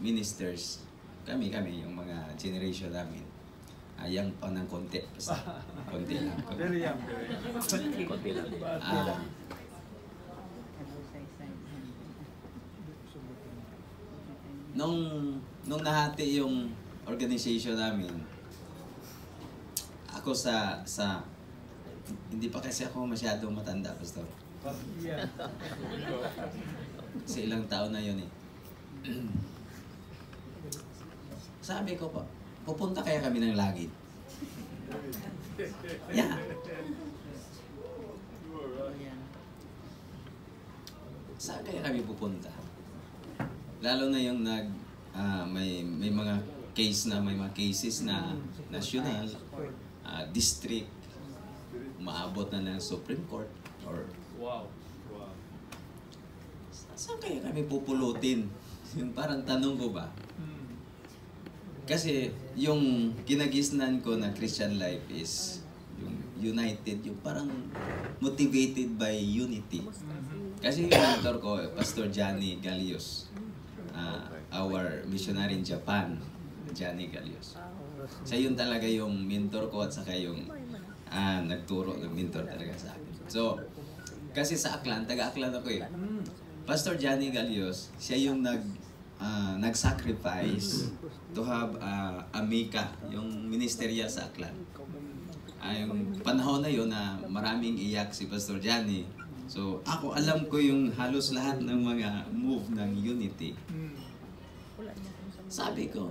ministers, kami, yung mga generation namin, yang pa ng konti. Basta, konti lang. Very young. Konti lang. Nung nahati yung organization namin, ako sa hindi pa kasi ako masyadong matanda, Pastor. Yeah. Kasi ilang taon na yun eh. Sabi ko pa, pupunta kaya kami ng langit. Yeah. Saan kaya kami pupunta? Lalo na yung may mga cases na national, district, maabot na ng Supreme Court, or Wow. saan kaya kami pupulutin? Yung parang tanong ko ba? Kasi yung kinagisnan ko na Christian life is yung united, yung parang motivated by unity. Kasi yung mentor ko, Pastor Johnny Galios, our missionary in Japan, Johnny Galios. Siya yun talaga yung mentor ko at saka yung nagturo ng mentor talaga sa akin. So, kasi sa Aklan, taga-Aklan ako eh. Pastor Johnny Galios, siya yung nag-sacrifice to have Amika, yung ministerial sa Aklan. Yung panahon na yun na maraming iyak si Pastor Johnny. So, ako alam ko yung halos lahat ng mga move ng unity. Sabi ko,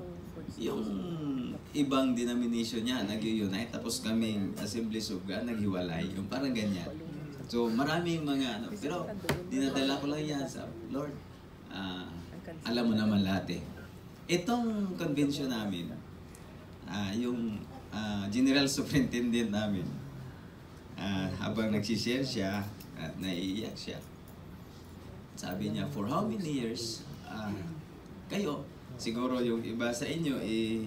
yung ibang denomination niya nag-unite, tapos kaming Assemblies of God naghiwalay, yung parang ganyan. So, maraming mga pero dinadala ko lang yan sa Lord. Alam mo naman lahat eh. Itong convention namin, yung General Superintendent namin, habang nagsishare siya, at naiiyak siya. Sabi niya, for how many years, kayo, siguro yung iba sa inyo,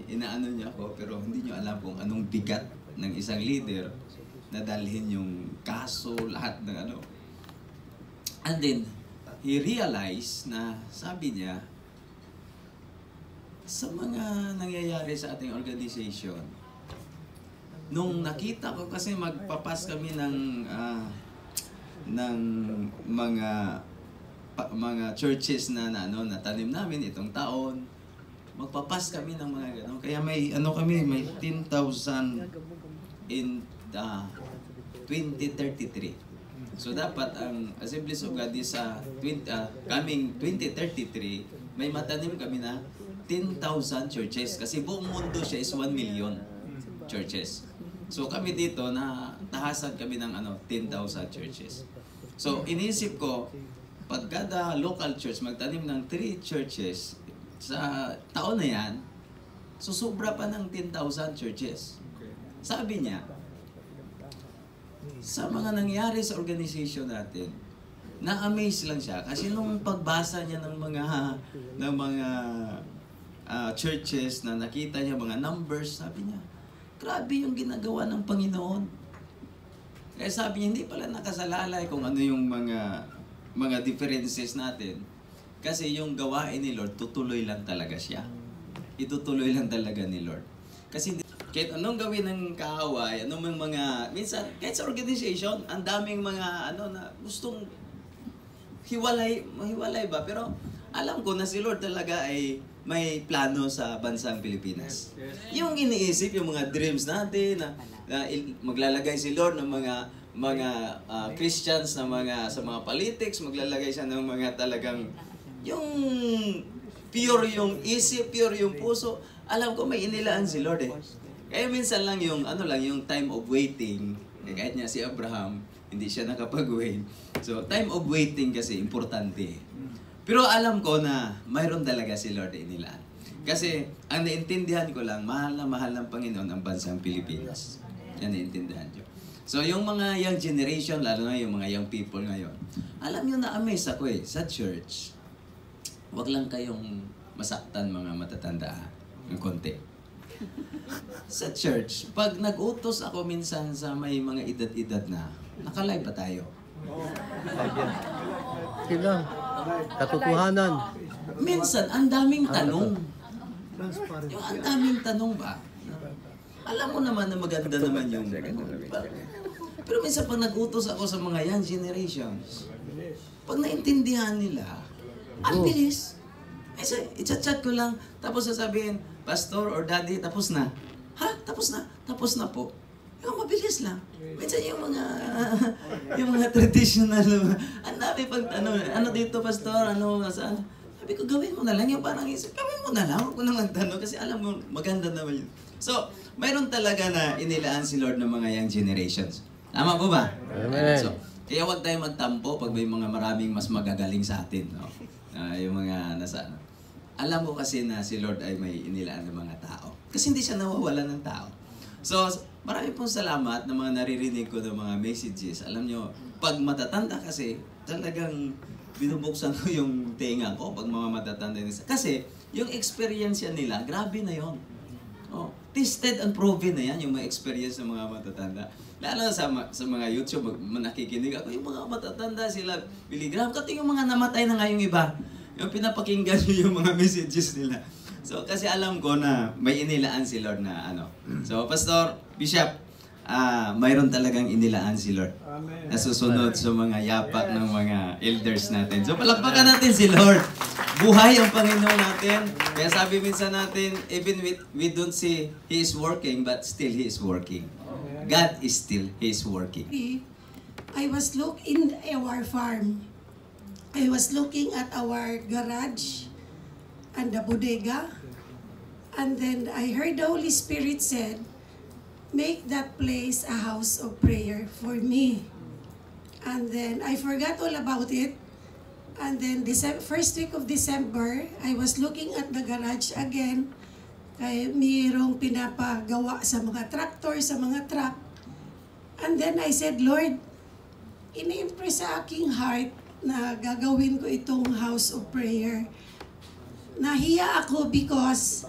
inaano niya ako, pero hindi niyo alam kung anong bigat ng isang leader na dalhin yung kaso, lahat ng ano. And then, he realized na, sabi niya, sa mga nangyayari sa ating organization, nung nakita ko kasi magpapas kami ng mga churches na tanim namin itong taon, magpapas kami ng mga gano'n. Kaya may 10,000 in 2033. So dapat ang Assemblies of God is coming 2033, may matanim kami na 10,000 churches kasi buong mundo siya is 1 million churches. So kami dito na tahasan kami ng 10,000 churches. So iniisip ko, pag kada local church magtanim ng 3 churches sa taon na yan, susubra pa ng 10,000 churches. Sabi niya, sa mga nangyari sa organization natin, na-amaze lang siya kasi nung pagbasa niya ng mga churches na nakita niya mga numbers, sabi niya, grabe yung ginagawa ng Panginoon. Kaya sabi niya, hindi pala nakasalalay kung ano yung mga differences natin. Kasi yung gawain ni Lord, tutuloy lang talaga siya. Itutuloy lang talaga ni Lord. Kasi kahit anong gawin ng kaaway, anong mga, minsan, kahit sa organization, ang daming mga na gustong mahiwalay ba? Pero alam ko na si Lord talaga ay may plano sa bansang Pilipinas. Yung iniisip, yung mga dreams natin, na maglalagay si Lord ng mga Christians na sa mga politics, maglalagay siya ng mga talagang yung pure yung isip, pure yung puso. Alam ko may inilaan si Lord eh. Kaya minsan lang yung yung time of waiting. Kahit niya si Abraham, hindi siya nakapag-wait. So time of waiting kasi importante. Pero alam ko na mayroon talaga si Lord inilaan. Kasi ang naintindihan ko lang, mahal na mahal ng Panginoon ang bansang Pilipinas. Yan naintindihan ko. So yung mga young generation, lalo na yung mga young people ngayon, alam nyo na-amaze ako eh, sa church, wag lang kayong masaktan mga matatanda, ng konti. Sa church, pag nag-utos ako minsan sa may mga edad-edad na, nakalive ba tayo? Sila. Katotohanan. minsan, ang daming tanong. Yung ang daming tanong ba? Alam mo naman na maganda naman yung... Pero minsan pag nag-utos ako sa mga young generations, pag naintindihan nila, ang bilis. I-chat ko lang, tapos sasabihin, Pastor or Daddy, tapos na. Ha? Tapos na? Tapos na po. Yung mabilis lang. Minsan yung mga traditional, ang dami pag ano dito, Pastor, ano, saan? Sabi ko, gawin mo na lang yung parang isip. Gawin mo na lang, huwag ko na magtanong kasi alam mo, maganda naman yun. So, mayroon talaga na inilaan si Lord ng mga young generations. Tama po ba? Amen. So, kaya huwag tayong magtampo pag may mga maraming mas magagaling sa atin. No? Yung mga nasa ano. Alam mo kasi na si Lord ay may inilaan ng mga tao. Kasi hindi siya nawawala ng tao. So, marami pong salamat na mga naririnig ko ng mga messages. Alam nyo, pag matatanda kasi, talagang binubuksan ko yung tenga ko pag mga matatanda nila. Kasi, yung experience nila, grabe na yon. Oh, tested and proven na yan, yung mga experience ng mga matatanda. Lalo sa mga YouTube, nakikinig ako, yung mga matatanda sila, Billy Graham, kasi yung mga namatay na nga yung iba, yung pinapakinggan nyo yung mga messages nila. So, kasi alam ko na may inilaan si Lord na ano. So, Pastor, Bishop, mayroon talagang inilaan si Lord. Amen. Na susunod sa mga yapak ng mga elders natin. So, palakpakan natin si Lord. Buhay ang Panginoon natin. Kaya sabi minsan natin, even we don't see He is working, but still He is working. God is still, He is working. I was looking in our farm. I was looking at our garage and the bodega. And then I heard the Holy Spirit said, make that place a house of prayer for me. And then I forgot all about it. And then first week of December, I was looking at the garage again. Kaya mayroong pinapagawa sa mga tractor, sa mga truck. And then I said, Lord, ini-impress sa aking heart na gagawin ko itong house of prayer. Nahiya ako because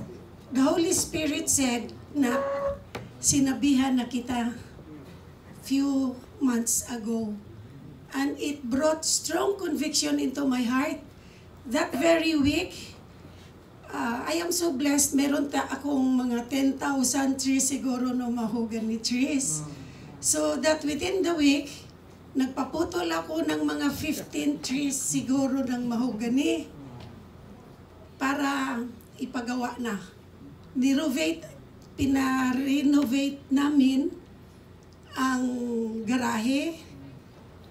the Holy Spirit said na sinabihan na kita few months ago. And it brought strong conviction into my heart. That very week, I am so blessed. Meron akong mga 10,000 trees siguro no mahogany trees. So that within the week, nagpaputol ako ng mga 15 trees siguro ng mahogany para ipagawa na. Pina-renovate namin ang garahe.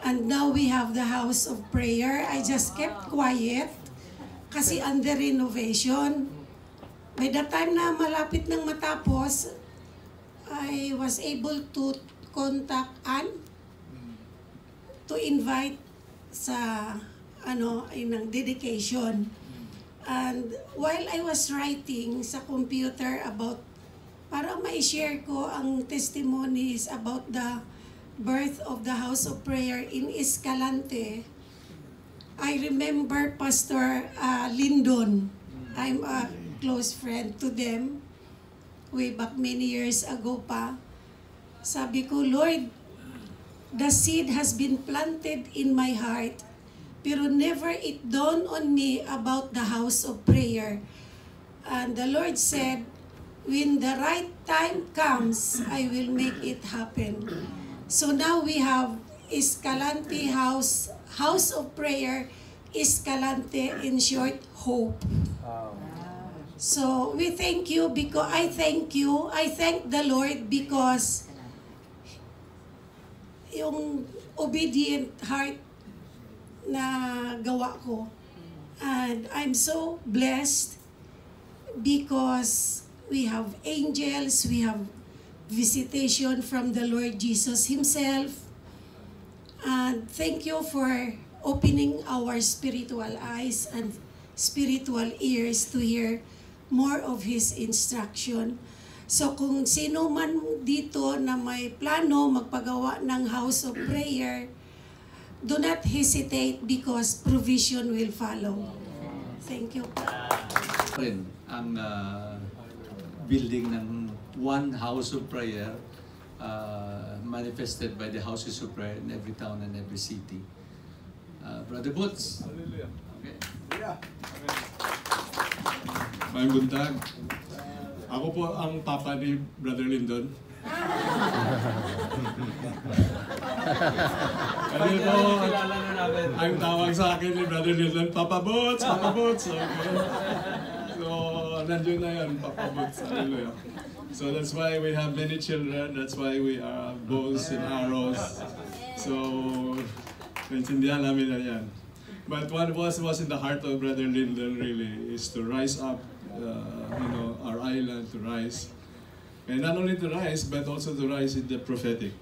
And now we have the house of prayer. I just kept quiet kasi under renovation. By the time na malapit nang matapos, I was able to contact Ann to invite sa ng dedication. And while I was writing sa computer about, para ma-share ko ang testimonies about the birth of the House of Prayer in Escalante, I remember Pastor Lindon. I'm a close friend to them way back many years ago pa. Sabi ko, Lord, the seed has been planted in my heart, pero never it dawned on me about the house of prayer. And the Lord said, when the right time comes, I will make it happen. So now we have Escalante House of Prayer, Escalante, in short, Hope. So we thank you because I thank the Lord because yung obedient heart na gawa ko. And I'm so blessed because we have angels, we have visitation from the Lord Jesus Himself. And thank you for opening our spiritual eyes and spiritual ears to hear more of His instruction. So kung sino man dito na may plano magpagawa ng house of prayer, do not hesitate because provision will follow. Thank you. Ang building ng one house of prayer manifested by the houses of prayer in every town and every city. Brother Boots. Hallelujah. Okay. Yeah. Amen. May buntag. Ako po ang papa ni Brother Lyndon. Kasi po, ang tawag sa akin ni Brother Lyndon, Papa Boots, Papa Boots. Okay. So, nandiyon na yan, Papa Boots. Hallelujah. So that's why we have many children. That's why we are bows and arrows. So, naintindihan namin na yan. But what was in the heart of Brother Lyndon really is to rise up, our island to rise. And not only to rise, but also to rise in the prophetic.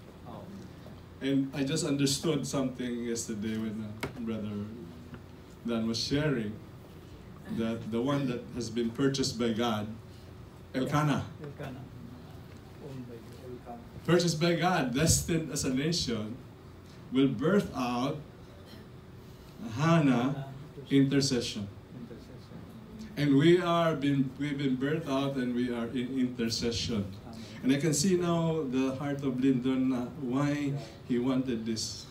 And I just understood something yesterday when Brother Dan was sharing that the one that has been purchased by God, Elkanah, purchased by God, destined as a nation, will birth out Hannah intercession. And we've been birthed out and we are in intercession. And I can see now the heart of Lyndon, why he wanted this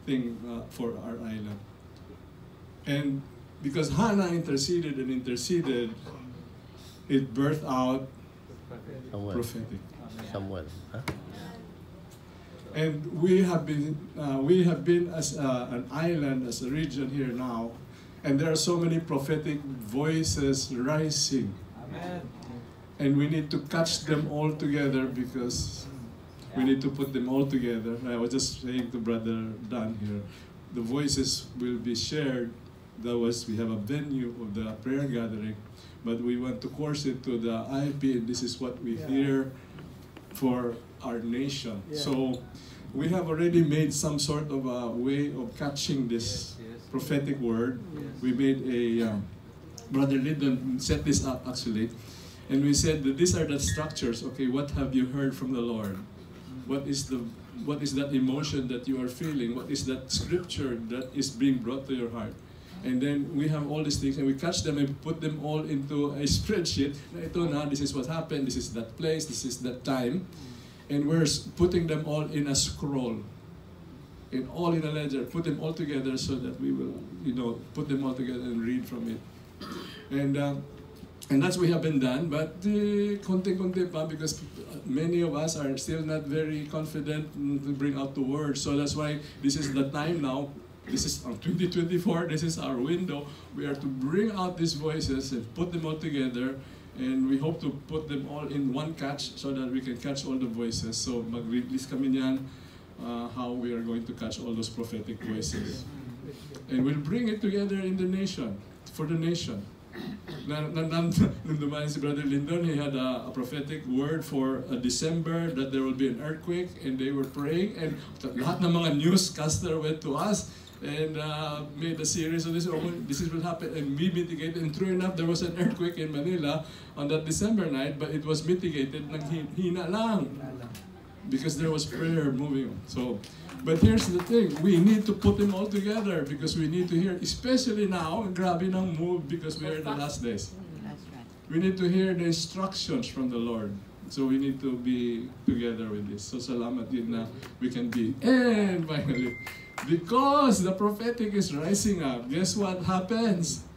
thing for our island. And because Hannah interceded and interceded, it birthed out prophetic. Samuel. Huh? And we have been as an island, as a region here now, and there are so many prophetic voices rising. Amen. And we need to catch them all together because we need to put them all together. I was just saying to Brother Dan here, the voices will be shared. We have a venue of the prayer gathering, but we want to course it to the IFP, and this is what we hear for our nation. So we have already made some sort of a way of catching this prophetic word. We made a, Brother Lyndon set this up actually, and we said that these are the structures. Okay, what have you heard from the Lord? What is that emotion that you are feeling? What is that scripture that is being brought to your heart? And then we have all these things, and we catch them and put them all into a spreadsheet. Ito na, this is what happened, this is that place, this is that time. And we're putting them all in a scroll, all in a ledger, put them all together so that we will, put them all together and read from it. And that's what we have been done, but konti-konti pa because many of us are still not very confident to bring out the word. So that's why this is the time now. This is our 2024, this is our window. We are to bring out these voices and put them all together, and we hope to put them all in one catch so that we can catch all the voices. So mag-release kami niyan how we are going to catch all those prophetic voices. And we'll bring it together in the nation, for the nation. Nung dumaan si Brother Lyndon, he had a prophetic word for December that there will be an earthquake, and they were praying, and lahat ng mga newscaster went to us and made a series of this. This is what happened, and we mitigated. And true enough, there was an earthquake in Manila on that December night, but it was mitigated ng hina lang because there was prayer moving. So, but here's the thing: we need to put them all together because we need to hear, especially now. Grabe ng move because we are in the last days. We need to hear the instructions from the Lord. So we need to be together with this. So salamat din na we can be. And finally, because the prophetic is rising up, guess what happens?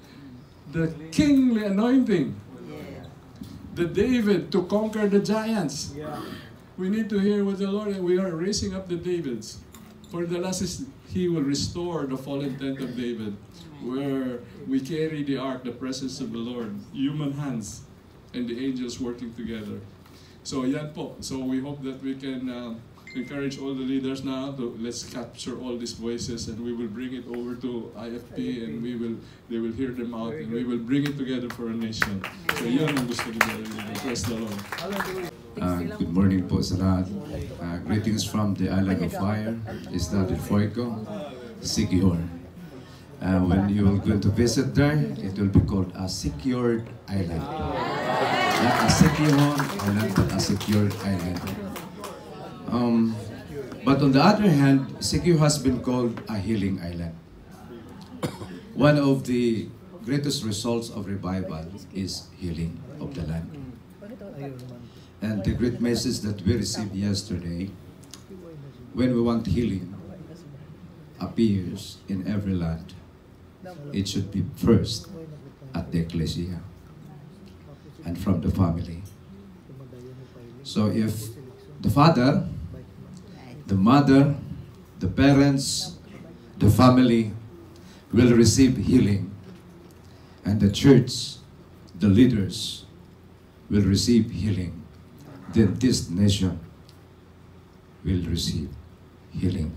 The kingly anointing. The David to conquer the giants. We need to hear what the Lord, and we are raising up the Davids. For the last is, He will restore the fallen tent of David, where we carry the ark, the presence of the Lord, human hands, and the angels working together. So yan po. So we hope that we can encourage all the leaders now to let's capture all these voices, and we will bring it over to IFP, and they will hear them out, and we will bring it together for a nation. So yan ang gusto nila. Praise the Lord. Good morning po sa lahat. Greetings from the Island of Fire. It's not in Foico, Siquijor. When you will go to visit there, it will be called a secured island. Not a Siquijor island, but a secured island. But on the other hand, Siquijor has been called a healing island. One of the greatest results of revival is healing of the land. And the great message that we received yesterday, when we want healing appears in every land, it should be first at the ecclesia. and from the family. So if the father, the mother, the parents, the family will receive healing, and the church, the leaders, will receive healing, then this nation will receive healing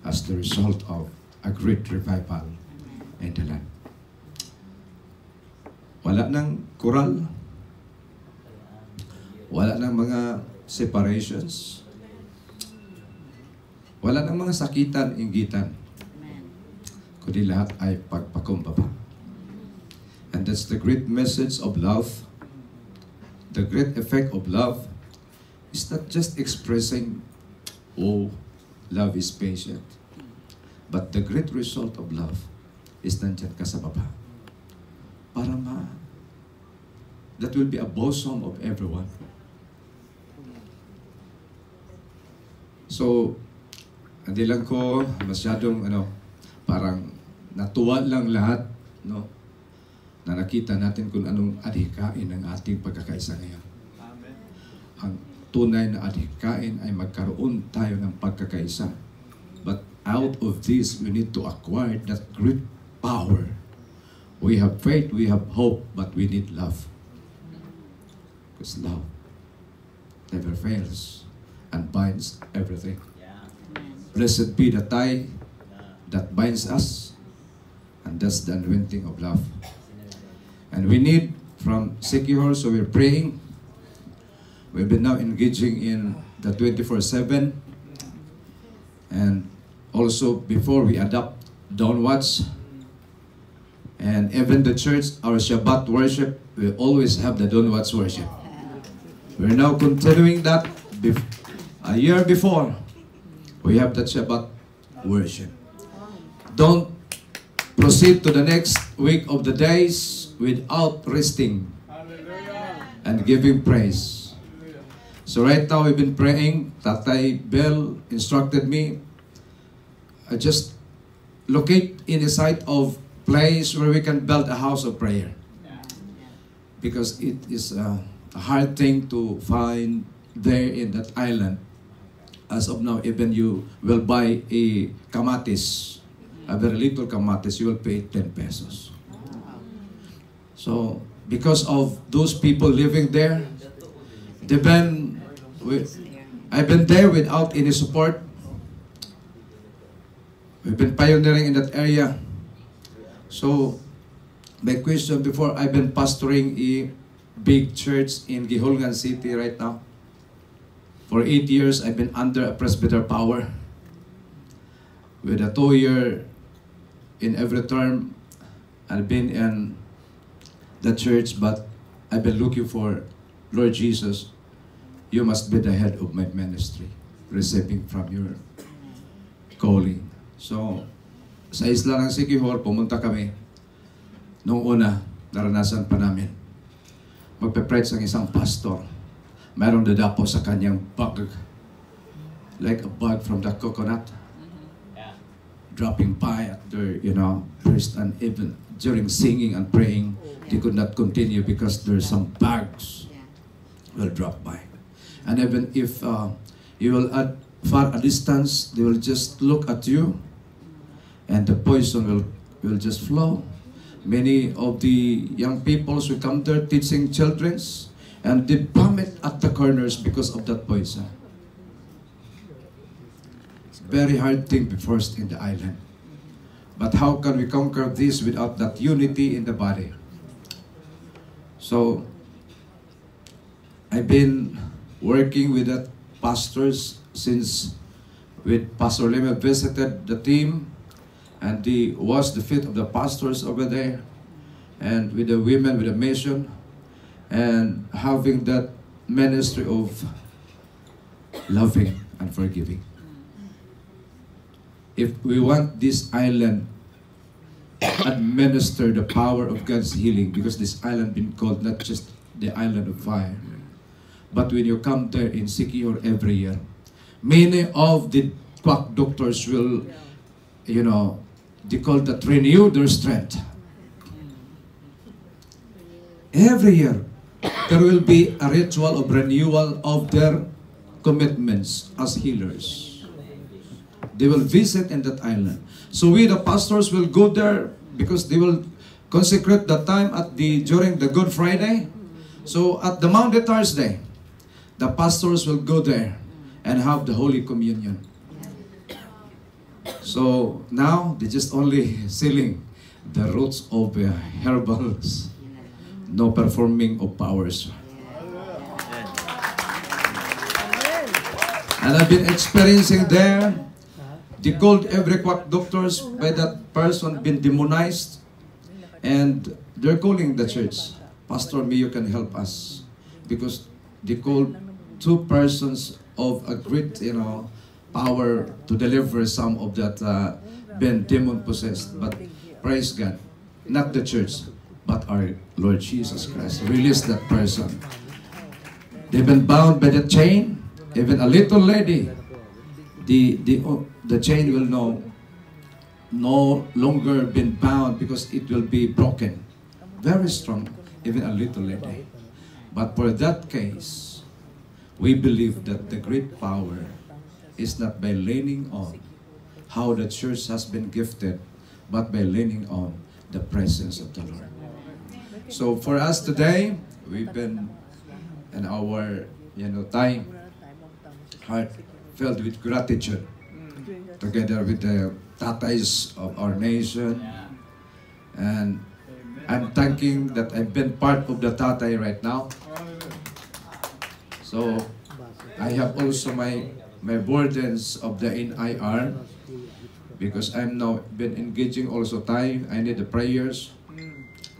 as the result of a great revival in the land. Wala nang kural, wala nang mga separations, wala nang mga sakitan, inggitan, kundi lahat ay pagpakumbaba. And that's the great message of love. The great effect of love is not just expressing, oh, love is patient. But the great result of love is nandyan ka sa baba. Para that will be a bosom of everyone. So, hindi lang ko masyadong, parang natuwa lang lahat, no? Na nakita natin kung anong adhikain ng ating pagkakaisa ngayon. Amen. Ang tunay na adhikain ay magkaroon tayo ng pagkakaisa. But out of this, we need to acquire that great power. We have faith, we have hope, but we need love. Because love never fails and binds everything. Blessed be the tie that binds us, and that's the anointing of love. And we need from Secure, so we're praying. We've been now engaging in the 24/7, and also before we adopt downwards, and even the church, our Shabbat worship, we always have the downwards worship. We're now continuing that. A year before, we have that Shabbat worship. Don't proceed to the next week of the days without resting and giving praise. So right now we've been praying. Tatay Bell instructed me, just locate in a site of place where we can build a house of prayer. Because it is a hard thing to find there in that island. As of now, even you will buy a kamatis, a very little kamatis, you will pay 10 pesos. So, because of those people living there, I've been there without any support. We've been pioneering in that area. So, my question before, I've been pastoring a big church in Gihulgan City right now. For 8 years, I've been under a presbyter power with a 2-year in every term. I've been in the church, but I've been looking for, Lord Jesus, you must be the head of my ministry, receiving from your calling. So, sa isla ng Siquijor, pumunta kami. Noong una, naranasan pa namin. Magpe-preach ang isang pastor. Mayroong dadapo sa kanyang bug, like a bug from the coconut, dropping by at their, first, and even during singing and praying, they could not continue because there's some bugs will drop by. And even if you will at far a distance, they will just look at you, and the poison will just flow. Many of the young people will come there teaching children's, and they vomit at the corners because of that poison. It's a very hard thing to be first in the island. But how can we conquer this without that unity in the body? So, I've been working with the pastors since with Pastor Lema visited the team, and he washed the feet of the pastors over there, and with the women, with the mission, and having that ministry of loving and forgiving. If we want this island administer the power of God's healing, because this island been called not just the island of fire, but when you come there in Siquijor every year, many of the quack doctors will, they call that renew their strength. Every year, there will be a ritual of renewal of their commitments as healers. They will visit in that island. So we, the pastors, will go there because they will consecrate the time during the Good Friday. So at the Maundy Thursday, the pastors will go there and have the Holy Communion. So now they just only sealing the roots of herbals, no performing of powers. And I've been experiencing there, they called every quack doctors by that person been demonized, and they're calling the church, Pastor Mio can help us, because they called 2 persons of a great, power to deliver some of that been demon possessed. But praise God, not the church, but our Lord Jesus Christ released that person. They've been bound by the chain. Even a little lady, the chain will no longer been bound because it will be broken. Very strong, even a little lady. But for that case, we believe that the great power is not by leaning on how the church has been gifted, but by leaning on the presence of the Lord. So for us today, we've been in our time, heart filled with gratitude, together with the tatais of our nation. And I'm thanking that I've been part of the tatay right now. So I have also my burdens of the NIR, because I'm now been engaging also time. I need the prayers,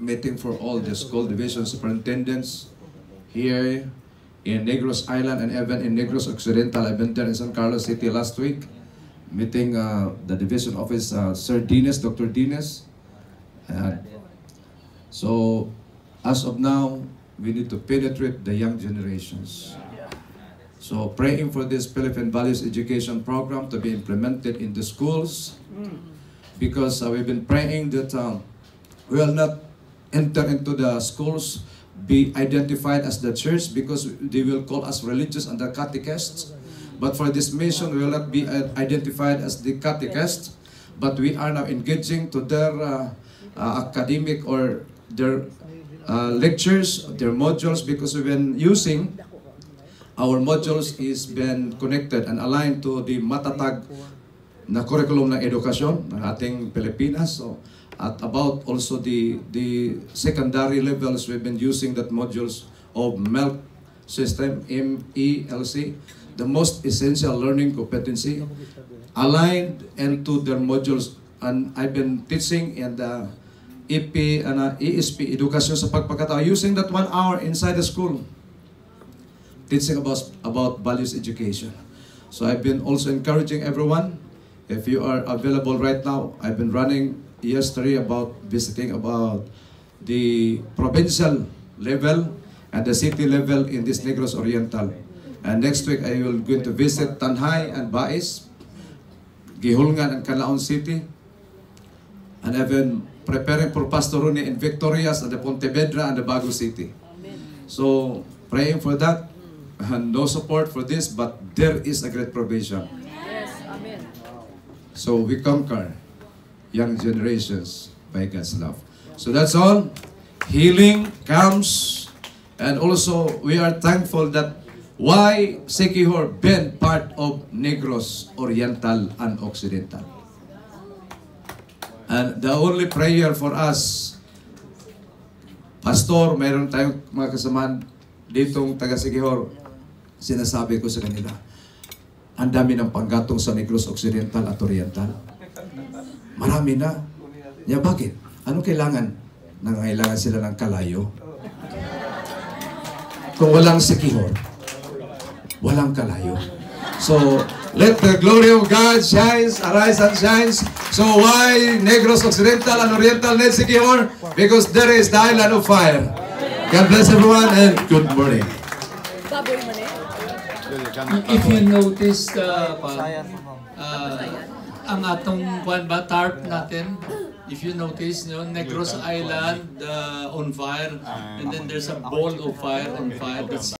meeting for all the school division superintendents here in Negros Island and even in Negros Occidental. I've been there in San Carlos City last week, meeting the division office, Sir Dines, Dr. Dines. So, as of now, we need to penetrate the young generations. So, praying for this Philippine Values Education Program to be implemented in the schools, because we've been praying that we will not enter into the schools be identified as the church, because they will call us religious and the catechists. But for this mission, we will not be identified as the catechists, but we are now engaging to their academic or their lectures, their modules, because we've been using our modules is been connected and aligned to the matatag na curriculum ng edukasyon ng ating Pilipinas. So, at about also the secondary levels, we've been using that modules of MELC system, MELC, the most essential learning competency, aligned into their modules. And I've been teaching in the EP and ESP, Edukasyon sa Pagpakatao, using that 1 hour inside the school, teaching about values education. So I've been also encouraging everyone, if you are available right now, I've been running yesterday about visiting about the provincial level and the city level in this Negros Oriental. And next week I will going to visit Tanhay and Bais, Gihulngan and Canlaon City, and even preparing for Pastor Rooney in Victorias and the Pontevedra and the Bago City. So praying for that, and no support for this, but there is a great provision. Yes, amen. So we conquer young generations by God's love. So that's all. Healing comes, and also we are thankful that why Siquijor been part of Negros Oriental and Occidental. And the only prayer for us, Pastor, mayroon tayong mga kasamaan ditong taga Siquijor, sinasabi ko sa kanila, ang dami ng panggatong sa Negros Occidental at Oriental. Marami na. Ya, bakit? Ano kailangan? Nangailangan sila ng kalayo. Kung walang Siquijor, walang kalayo. So, let the glory of God shines, arise and shines. So why Negros Occidental and Oriental need Siquijor? Because there is the island of fire. God bless everyone and good morning. If you notice, ang atong tarp natin, if you notice, Negros Island on fire, and then there's a ball of fire on fire that's